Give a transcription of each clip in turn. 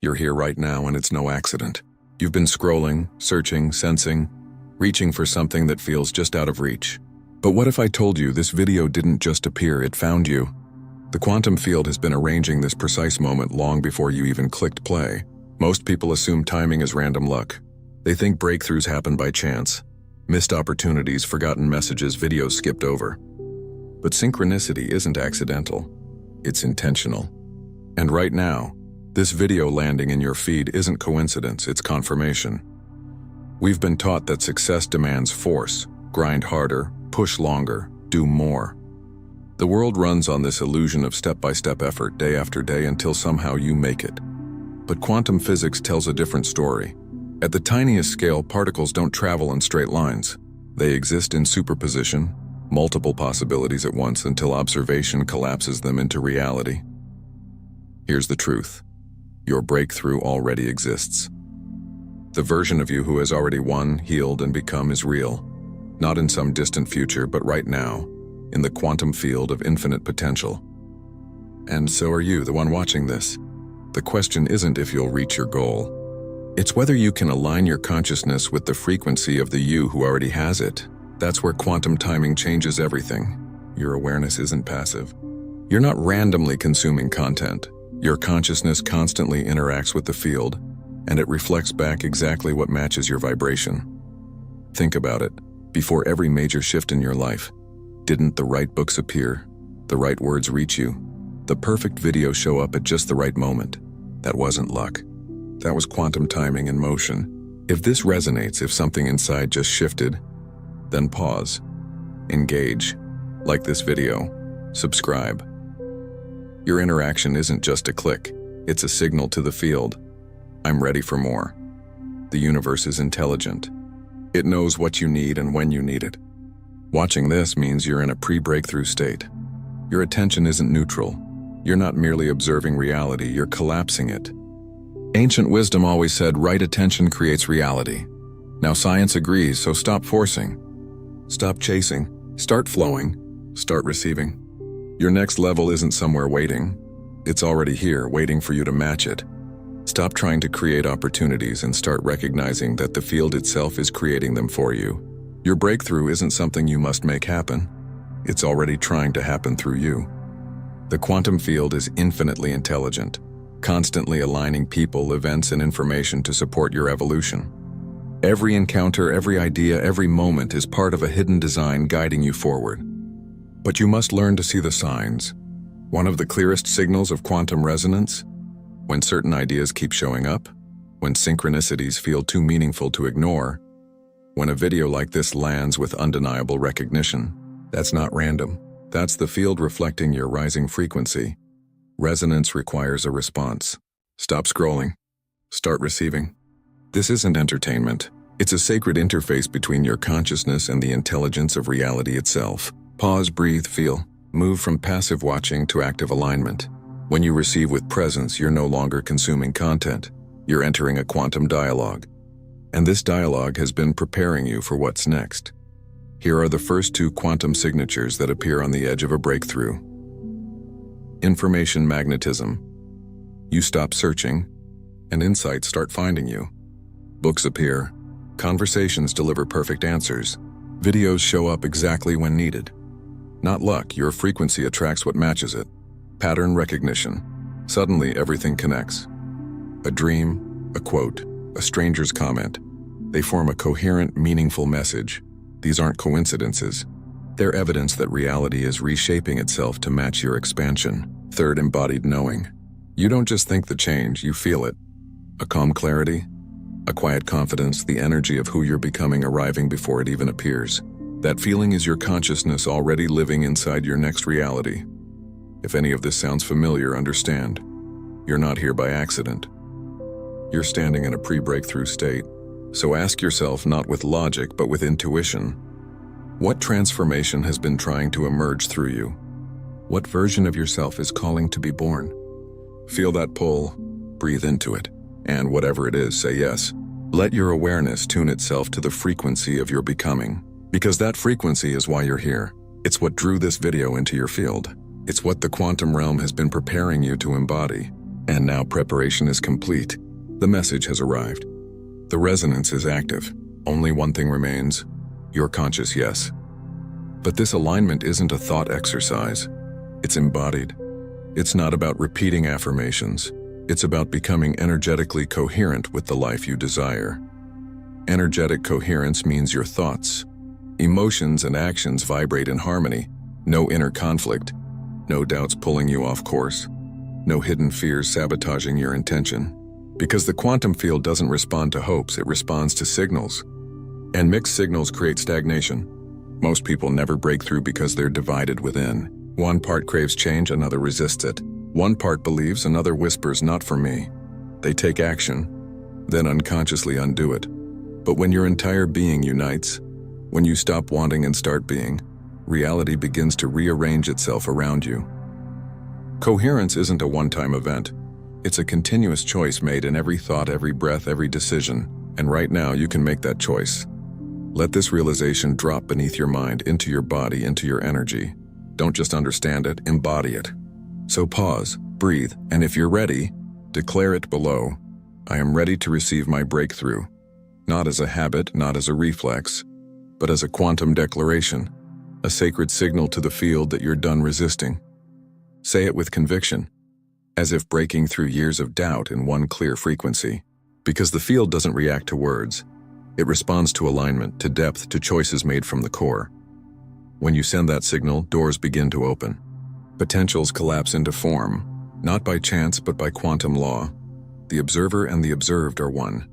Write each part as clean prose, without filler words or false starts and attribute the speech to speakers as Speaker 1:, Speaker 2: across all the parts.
Speaker 1: You're here right now and it's no accident. You've been scrolling, searching, sensing, reaching for something that feels just out of reach. But what if I told you this video didn't just appear, it found you? The quantum field has been arranging this precise moment long before you even clicked play. Most people assume timing is random luck. They think breakthroughs happen by chance. Missed opportunities, forgotten messages, videos skipped over. But synchronicity isn't accidental. It's intentional. And right now, this video landing in your feed isn't coincidence, it's confirmation. We've been taught that success demands force, grind harder, push longer, do more. The world runs on this illusion of step-by-step effort day after day until somehow you make it. But quantum physics tells a different story. At the tiniest scale, particles don't travel in straight lines. They exist in superposition, multiple possibilities at once until observation collapses them into reality. Here's the truth. Your breakthrough already exists. The version of you who has already won, healed, and become is real. Not in some distant future, but right now, in the quantum field of infinite potential. And so are you, the one watching this. The question isn't if you'll reach your goal. It's whether you can align your consciousness with the frequency of the you who already has it. That's where quantum timing changes everything. Your awareness isn't passive. You're not randomly consuming content. Your consciousness constantly interacts with the field, and it reflects back exactly what matches your vibration. Think about it. Before every major shift in your life, didn't the right books appear? The right words reach you? The perfect video show up at just the right moment? That wasn't luck. That was quantum timing in motion. If this resonates, if something inside just shifted, then pause. Engage. Like this video. Subscribe. Your interaction isn't just a click. It's a signal to the field. I'm ready for more. The universe is intelligent. It knows what you need and when you need it. Watching this means you're in a pre-breakthrough state. Your attention isn't neutral. You're not merely observing reality, you're collapsing it. Ancient wisdom always said, right attention creates reality. Now science agrees, so stop forcing. Stop chasing. Start flowing. Start receiving. Your next level isn't somewhere waiting. It's already here, waiting for you to match it. Stop trying to create opportunities and start recognizing that the field itself is creating them for you. Your breakthrough isn't something you must make happen. It's already trying to happen through you. The quantum field is infinitely intelligent, constantly aligning people, events, and information to support your evolution. Every encounter, every idea, every moment is part of a hidden design guiding you forward. But you must learn to see the signs. One of the clearest signals of quantum resonance? When certain ideas keep showing up, when synchronicities feel too meaningful to ignore, when a video like this lands with undeniable recognition. That's not random. That's the field reflecting your rising frequency. Resonance requires a response. Stop scrolling. Start receiving. This isn't entertainment. It's a sacred interface between your consciousness and the intelligence of reality itself. Pause, breathe, feel. Move from passive watching to active alignment. When you receive with presence, you're no longer consuming content. You're entering a quantum dialogue. And this dialogue has been preparing you for what's next. Here are the first two quantum signatures that appear on the edge of a breakthrough. Information magnetism. You stop searching, and insights start finding you. Books appear. Conversations deliver perfect answers. Videos show up exactly when needed. Not luck, your frequency attracts what matches it. Pattern recognition. Suddenly everything connects. A dream, a quote, a stranger's comment. They form a coherent, meaningful message. These aren't coincidences. They're evidence that reality is reshaping itself to match your expansion. Third, embodied knowing. You don't just think the change, you feel it. A calm clarity, a quiet confidence, the energy of who you're becoming arriving before it even appears. That feeling is your consciousness already living inside your next reality. If any of this sounds familiar, understand. You're not here by accident. You're standing in a pre-breakthrough state. So ask yourself, not with logic, but with intuition, what transformation has been trying to emerge through you? What version of yourself is calling to be born? Feel that pull, breathe into it, and whatever it is, say yes. Let your awareness tune itself to the frequency of your becoming, because that frequency is why you're here. It's what drew this video into your field. It's what the quantum realm has been preparing you to embody. And now preparation is complete. The message has arrived. The resonance is active. Only one thing remains: your conscious yes. But this alignment isn't a thought exercise. It's embodied. It's not about repeating affirmations. It's about becoming energetically coherent with the life you desire. Energetic coherence means your thoughts, emotions, and actions vibrate in harmony. No inner conflict, no doubts pulling you off course, no hidden fears sabotaging your intention. Because the quantum field doesn't respond to hopes, it responds to signals. And mixed signals create stagnation. Most people never break through because they're divided within. One part craves change, another resists it. One part believes, another whispers, "Not for me." They take action, then unconsciously undo it. But when your entire being unites, when you stop wanting and start being, reality begins to rearrange itself around you. Coherence isn't a one-time event. It's a continuous choice made in every thought, every breath, every decision. And right now, you can make that choice. Let this realization drop beneath your mind, into your body, into your energy. Don't just understand it, embody it. So pause, breathe, and if you're ready, declare it below. I am ready to receive my breakthrough. Not as a habit, not as a reflex, but as a quantum declaration, a sacred signal to the field that you're done resisting. Say it with conviction, as if breaking through years of doubt in one clear frequency. Because the field doesn't react to words. It responds to alignment, to depth, to choices made from the core. When you send that signal, doors begin to open. Potentials collapse into form, not by chance but by quantum law. The observer and the observed are one.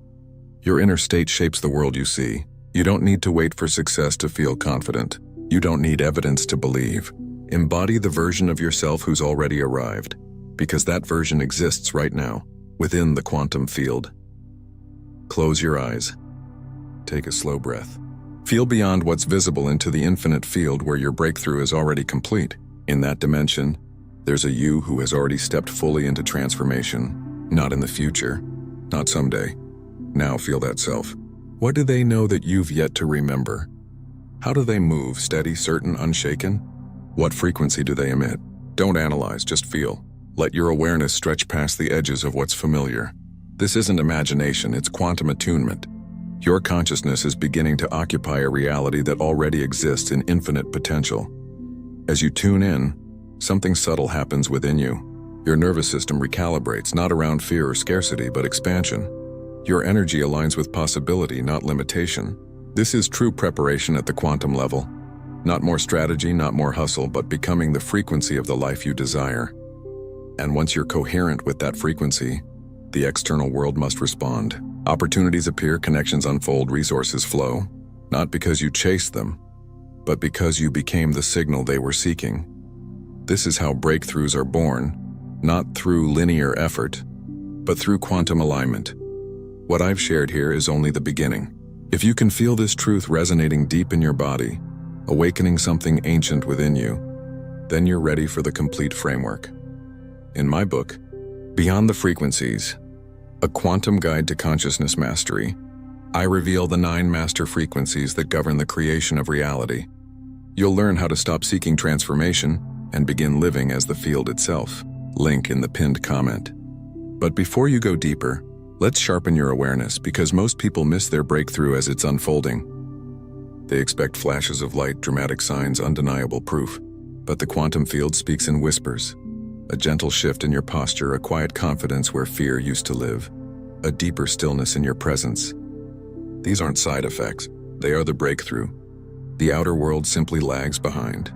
Speaker 1: Your inner state shapes the world you see. You don't need to wait for success to feel confident. You don't need evidence to believe. Embody the version of yourself who's already arrived, because that version exists right now, within the quantum field. Close your eyes. Take a slow breath. Feel beyond what's visible into the infinite field where your breakthrough is already complete. In that dimension, there's a you who has already stepped fully into transformation, not in the future, not someday. Now feel that self. What do they know that you've yet to remember? How do they move, steady, certain, unshaken? What frequency do they emit? Don't analyze, just feel. Let your awareness stretch past the edges of what's familiar. This isn't imagination, it's quantum attunement. Your consciousness is beginning to occupy a reality that already exists in infinite potential. As you tune in, something subtle happens within you. Your nervous system recalibrates, not around fear or scarcity, but expansion. Your energy aligns with possibility, not limitation. This is true preparation at the quantum level. Not more strategy, not more hustle, but becoming the frequency of the life you desire. And once you're coherent with that frequency, the external world must respond. Opportunities appear, connections unfold, resources flow. Not because you chased them, but because you became the signal they were seeking. This is how breakthroughs are born, not through linear effort, but through quantum alignment. What I've shared here is only the beginning. If you can feel this truth resonating deep in your body, awakening something ancient within you, then you're ready for the complete framework. In my book, Beyond the Frequencies, A Quantum Guide to Consciousness Mastery, I reveal the 9 master frequencies that govern the creation of reality. You'll learn how to stop seeking transformation and begin living as the field itself. Link in the pinned comment. But before you go deeper, let's sharpen your awareness, because most people miss their breakthrough as it's unfolding. They expect flashes of light, dramatic signs, undeniable proof. But the quantum field speaks in whispers. A gentle shift in your posture, a quiet confidence where fear used to live, a deeper stillness in your presence. These aren't side effects, they are the breakthrough. The outer world simply lags behind,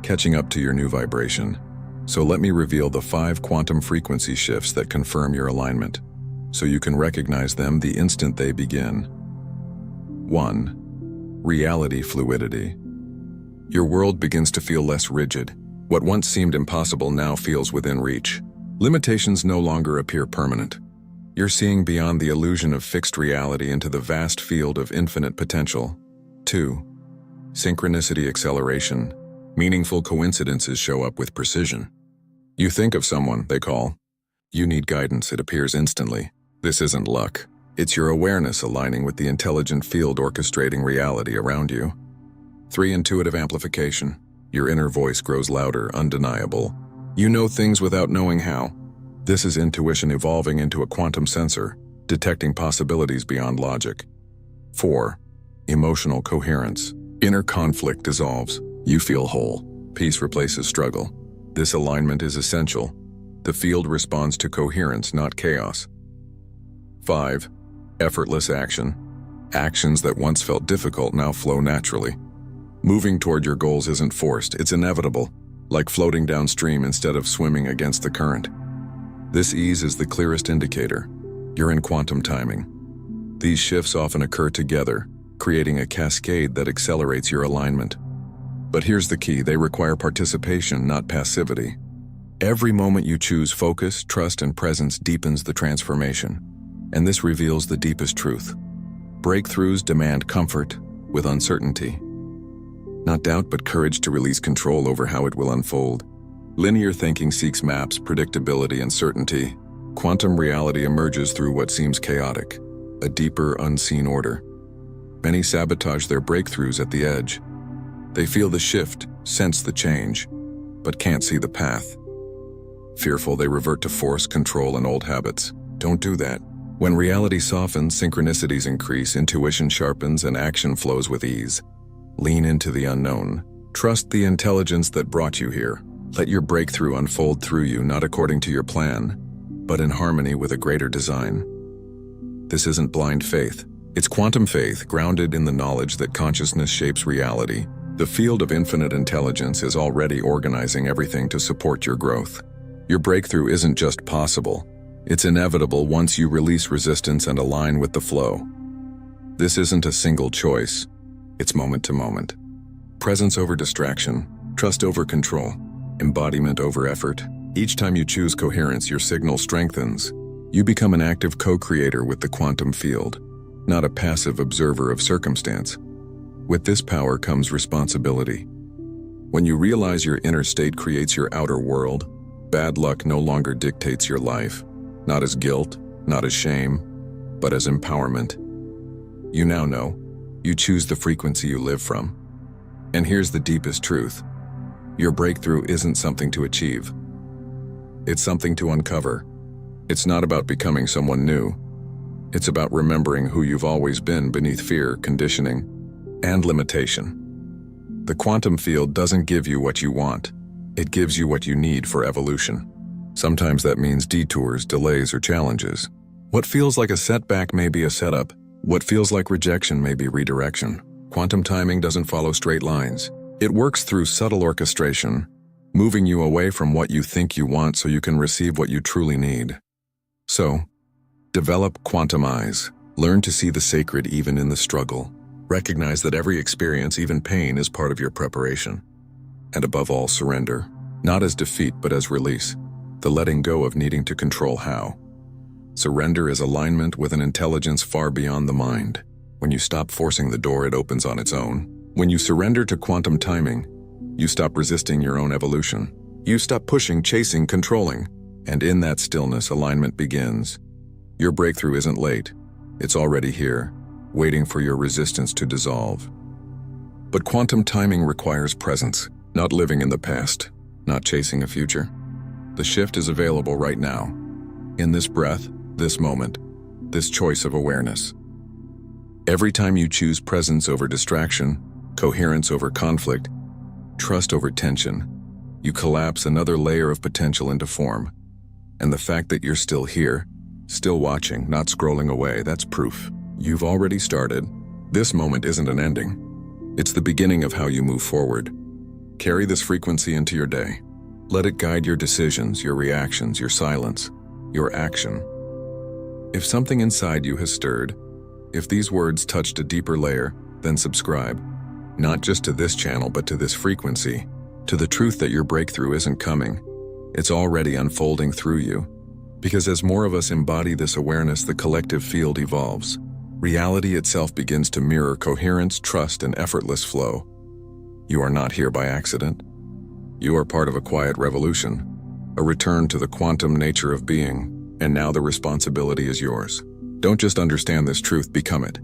Speaker 1: catching up to your new vibration. So let me reveal the 5 quantum frequency shifts that confirm your alignment, so you can recognize them the instant they begin. 1. Reality fluidity. Your world begins to feel less rigid. What once seemed impossible now feels within reach. Limitations no longer appear permanent. You're seeing beyond the illusion of fixed reality into the vast field of infinite potential. 2. Synchronicity acceleration. Meaningful coincidences show up with precision. You think of someone, they call. You need guidance, it appears instantly. This isn't luck. It's your awareness aligning with the intelligent field orchestrating reality around you. 3. Intuitive amplification. Your inner voice grows louder, undeniable. You know things without knowing how. This is intuition evolving into a quantum sensor, detecting possibilities beyond logic. 4. Emotional coherence. Inner conflict dissolves. You feel whole. Peace replaces struggle. This alignment is essential. The field responds to coherence, not chaos. 5. Effortless action. Actions that once felt difficult now flow naturally. Moving toward your goals isn't forced, it's inevitable, like floating downstream instead of swimming against the current. This ease is the clearest indicator. You're in quantum timing. These shifts often occur together, creating a cascade that accelerates your alignment. But here's the key: they require participation, not passivity. Every moment you choose focus, trust, and presence deepens the transformation. And this reveals the deepest truth. Breakthroughs demand comfort with uncertainty. Not doubt, but courage to release control over how it will unfold. Linear thinking seeks maps, predictability, and certainty. Quantum reality emerges through what seems chaotic, a deeper, unseen order. Many sabotage their breakthroughs at the edge. They feel the shift, sense the change, but can't see the path. Fearful, they revert to force, control, and old habits. Don't do that. When reality softens, synchronicities increase, intuition sharpens, and action flows with ease. Lean into the unknown. Trust the intelligence that brought you here. Let your breakthrough unfold through you, not according to your plan, but in harmony with a greater design. This isn't blind faith. It's quantum faith, grounded in the knowledge that consciousness shapes reality. The field of infinite intelligence is already organizing everything to support your growth. Your breakthrough isn't just possible. It's inevitable once you release resistance and align with the flow. This isn't a single choice. It's moment to moment. Presence over distraction, trust over control, embodiment over effort. Each time you choose coherence, your signal strengthens. You become an active co-creator with the quantum field, not a passive observer of circumstance. With this power comes responsibility. When you realize your inner state creates your outer world, bad luck no longer dictates your life. Not as guilt, not as shame, but as empowerment. You now know. You choose the frequency you live from. And here's the deepest truth. Your breakthrough isn't something to achieve. It's something to uncover. It's not about becoming someone new. It's about remembering who you've always been beneath fear, conditioning, and limitation. The quantum field doesn't give you what you want. It gives you what you need for evolution. Sometimes that means detours, delays, or challenges. What feels like a setback may be a setup. What feels like rejection may be redirection. Quantum timing doesn't follow straight lines. It works through subtle orchestration, moving you away from what you think you want so you can receive what you truly need. So, develop quantum eyes. Learn to see the sacred even in the struggle. Recognize that every experience, even pain, is part of your preparation. And above all, surrender. Not as defeat, but as release. The letting go of needing to control how. Surrender is alignment with an intelligence far beyond the mind. When you stop forcing the door, it opens on its own. When you surrender to quantum timing, you stop resisting your own evolution. You stop pushing, chasing, controlling. And in that stillness, alignment begins. Your breakthrough isn't late. It's already here, waiting for your resistance to dissolve. But quantum timing requires presence, not living in the past, not chasing a future. The shift is available right now, in this breath, this moment, this choice of awareness. Every time you choose presence over distraction, coherence over conflict, trust over tension, you collapse another layer of potential into form. And the fact that you're still here, still watching, not scrolling away, that's proof. You've already started. This moment isn't an ending. It's the beginning of how you move forward. Carry this frequency into your day. Let it guide your decisions, your reactions, your silence, your action. If something inside you has stirred, if these words touched a deeper layer, then subscribe. Not just to this channel, but to this frequency, to the truth that your breakthrough isn't coming. It's already unfolding through you. Because as more of us embody this awareness, the collective field evolves. Reality itself begins to mirror coherence, trust, and effortless flow. You are not here by accident. You are part of a quiet revolution, a return to the quantum nature of being, and now the responsibility is yours. Don't just understand this truth, become it.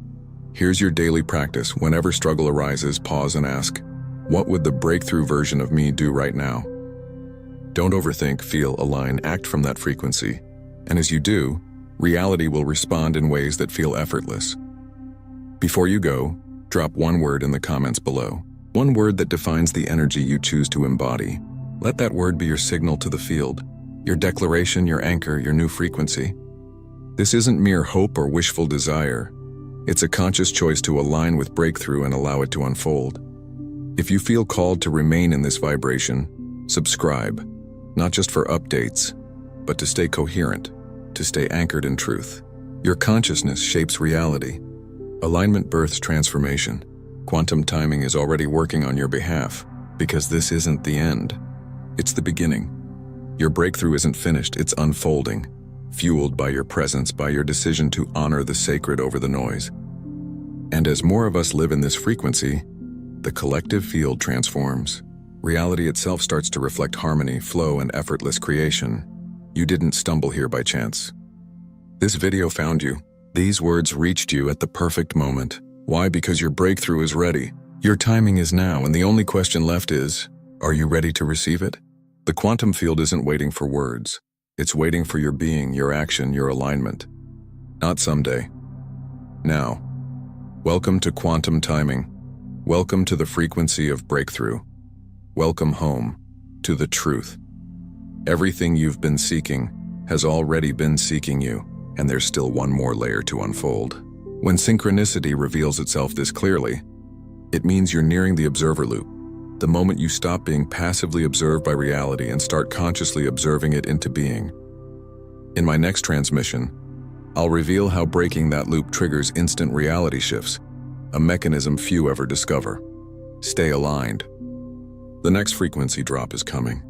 Speaker 1: Here's your daily practice. Whenever struggle arises, pause and ask, what would the breakthrough version of me do right now? Don't overthink, feel, align, act from that frequency. And as you do, reality will respond in ways that feel effortless. Before you go, drop one word in the comments below. One word that defines the energy you choose to embody. Let that word be your signal to the field, your declaration, your anchor, your new frequency. This isn't mere hope or wishful desire. It's a conscious choice to align with breakthrough and allow it to unfold. If you feel called to remain in this vibration, subscribe, not just for updates, but to stay coherent, to stay anchored in truth. Your consciousness shapes reality. Alignment births transformation. Quantum timing is already working on your behalf, because this isn't the end. It's the beginning. Your breakthrough isn't finished, it's unfolding, fueled by your presence, by your decision to honor the sacred over the noise. And as more of us live in this frequency, the collective field transforms. Reality itself starts to reflect harmony, flow, and effortless creation. You didn't stumble here by chance. This video found you. These words reached you at the perfect moment. Why? Because your breakthrough is ready. Your timing is now, and the only question left is, are you ready to receive it? The quantum field isn't waiting for words. It's waiting for your being, your action, your alignment. Not someday. Now. Welcome to quantum timing. Welcome to the frequency of breakthrough. Welcome home, to the truth. Everything you've been seeking has already been seeking you, and there's still one more layer to unfold. When synchronicity reveals itself this clearly, it means you're nearing the observer loop, the moment you stop being passively observed by reality and start consciously observing it into being. In my next transmission, I'll reveal how breaking that loop triggers instant reality shifts, a mechanism few ever discover. Stay aligned. The next frequency drop is coming.